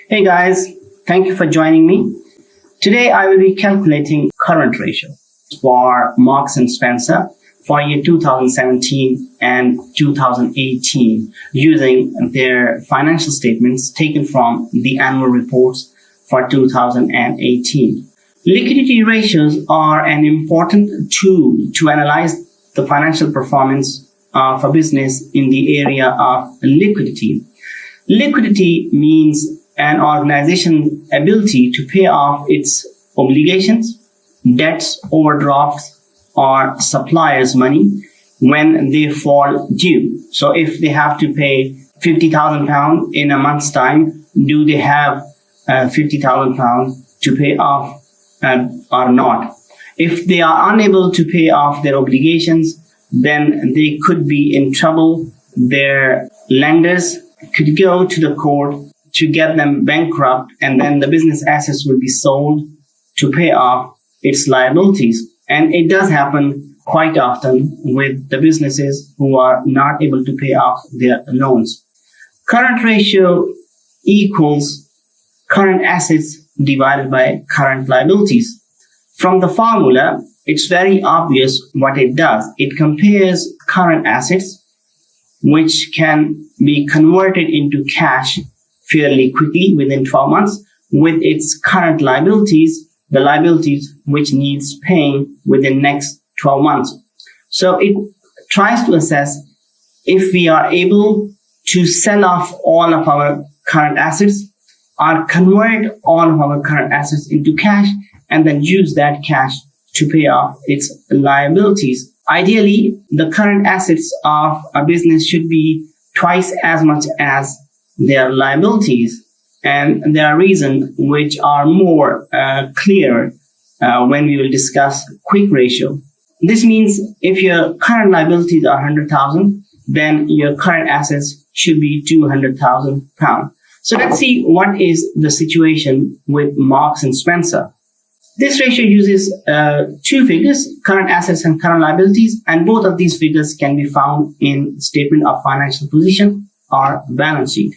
Hey guys, thank you for joining me. Today I will be calculating current ratio for Marks and Spencer for year 2017 and 2018 using their financial statements taken from the annual reports for 2018. Liquidity ratios are an important tool to analyze the financial performance of a business in the area of liquidity. Liquidity means an organization's ability to pay off its obligations, debts, overdrafts, or suppliers' money when they fall due. So if they have to pay £50,000 in a month's time, do they have £50,000 to pay off or not? If they are unable to pay off their obligations, then they could be in trouble. Their lenders could go to the court to get them bankrupt, and then the business assets will be sold to pay off its liabilities. And it does happen quite often with the businesses who are not able to pay off their loans. Current ratio equals current assets divided by current liabilities. From the formula, it's very obvious what it does. It compares current assets, which can be converted into cash fairly quickly within 12 months, with its current liabilities, the liabilities which needs paying within next 12 months. So it tries to assess if we are able to sell off all of our current assets or convert all of our current assets into cash and then use that cash to pay off its liabilities. Ideally, the current assets of a business should be twice as much as their liabilities. And there are reasons which are more clear when we will discuss quick ratio. This means if your current liabilities are 100,000, then your current assets should be 200,000 pounds. So let's see what is the situation with Marks and Spencer. This ratio uses two figures, current assets and current liabilities, and both of these figures can be found in statement of financial position or balance sheet.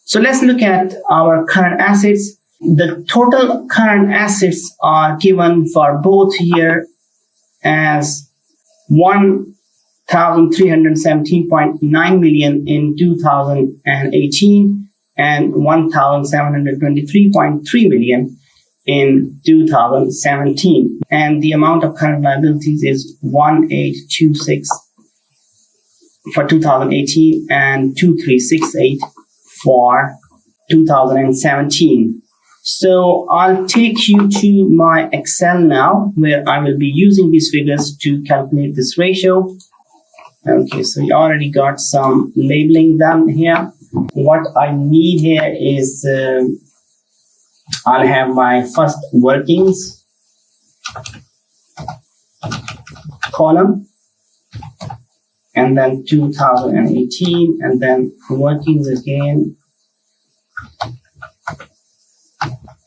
So let's look at our current assets. The total current assets are given for both year as 1,317.9 million in 2018 and 1,723.3 million in 2017. And the amount of current liabilities is 1,826 for 2018 and 2,368 for 2017. So I'll take you to my Excel now, where I will be using these figures to calculate this ratio. Okay, so you already got some labeling done here. What I need here is I'll have my first workings column, and then 2018, and then workings again,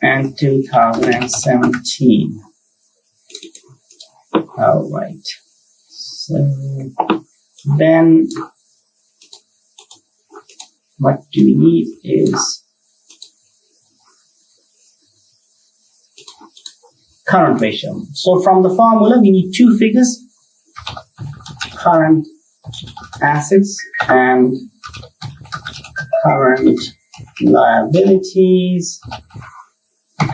and 2017. All right. So then what do we need is current ratio. So from the formula, we need two figures, current assets and current liabilities,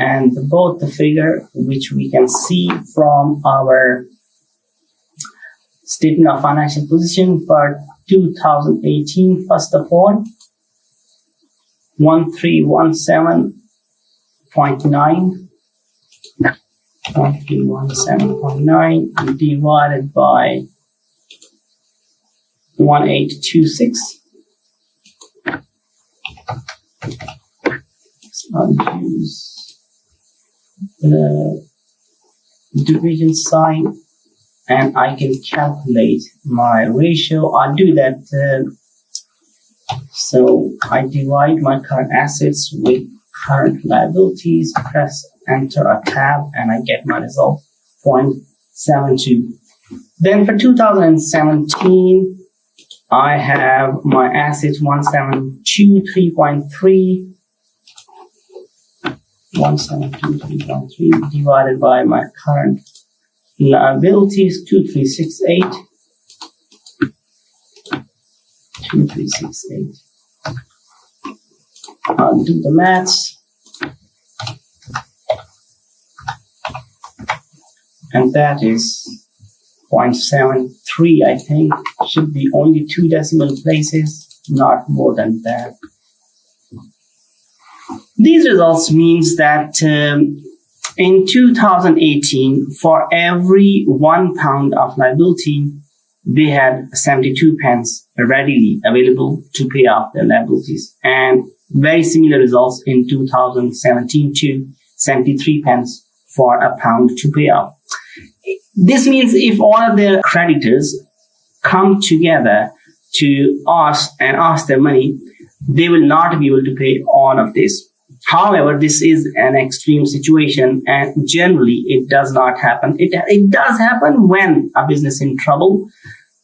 and both the figure which we can see from our statement of financial position for 2018. First of all, 1317.9 divided by 1826. I'll use the division sign and I can calculate my ratio. I'll do that. So I divide my current assets with current liabilities, press enter or tab, and I get my result 0.72. Then for 2017, I have my assets 1723.3 172.3 divided by my current liabilities, 2368. 2368. I'll do the maths. And that is 0.73, I think. Should be only 2 decimal places, not more than that. These results means that in 2018, for every £1 of liability, they had 72 pence readily available to pay off their liabilities. And very similar results in 2017 too, 73 pence for £1 to pay off. This means if all of their creditors come together to us and ask their money, they will not be able to pay all of this. However, this is an extreme situation, and generally it does not happen. It does happen when a business is in trouble,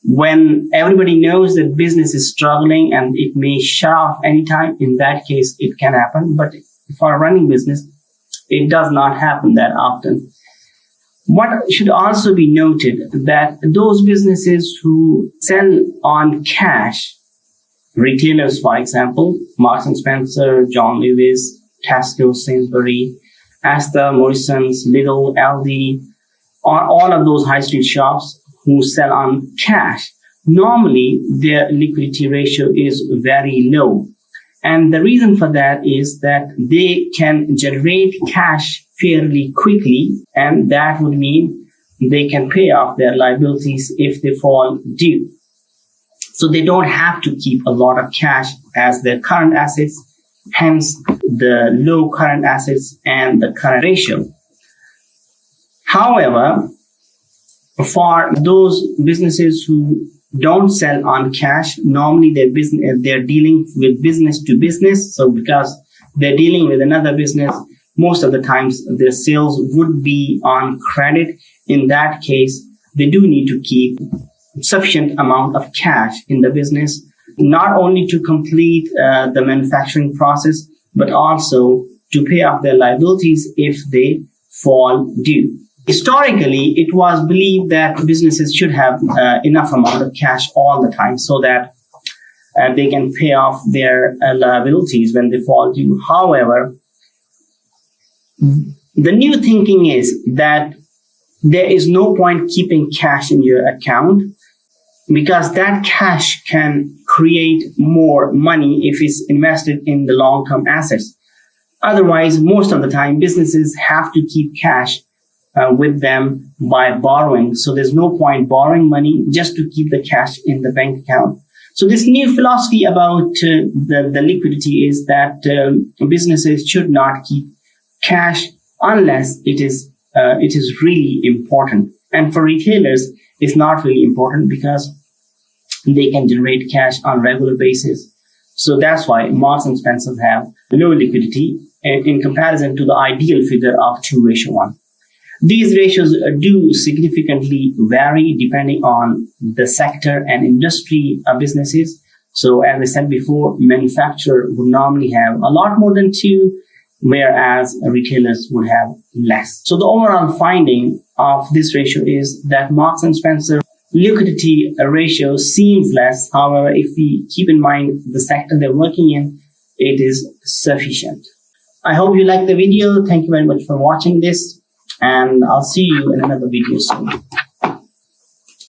when everybody knows that business is struggling and it may shut off anytime. In that case, it can happen. But for a running business, it does not happen that often. What should also be noted that those businesses who sell on cash, retailers, for example, Marks and Spencer, John Lewis, Tesco, Sainsbury, Asda, Morrison's, Lidl, Aldi, or all of those high street shops who sell on cash, normally their liquidity ratio is very low. And the reason for that is that they can generate cash fairly quickly, and that would mean they can pay off their liabilities if they fall due. So they don't have to keep a lot of cash as their current assets, hence the low current assets and the current ratio. However, for those businesses who don't sell on cash, normally they're dealing with business to business. So because they're dealing with another business, most of the times their sales would be on credit. In that case, they do need to keep sufficient amount of cash in the business, not only to complete the manufacturing process, but also to pay off their liabilities if they fall due. Historically, it was believed that businesses should have enough amount of cash all the time so that they can pay off their liabilities when they fall due. However, the new thinking is that there is no point keeping cash in your account, because that cash can create more money if it's invested in the long-term assets. Otherwise, most of the time, businesses have to keep cash with them by borrowing. So there's no point borrowing money just to keep the cash in the bank account. So this new philosophy about the liquidity is that businesses should not keep cash unless it is really important. And for retailers, it's not really important because they can generate cash on a regular basis. So that's why Marks and Spencer have low liquidity in comparison to the ideal figure of 2:1. These ratios do significantly vary depending on the sector and industry of businesses. So as I said before, manufacturer would normally have a lot more than 2, whereas retailers would have less. So the overall finding of this ratio is that Marks and Spencer liquidity ratio seems less. However, if we keep in mind the sector they're working in, it is sufficient. I hope you liked the video. Thank you very much for watching this, and I'll see you in another video soon.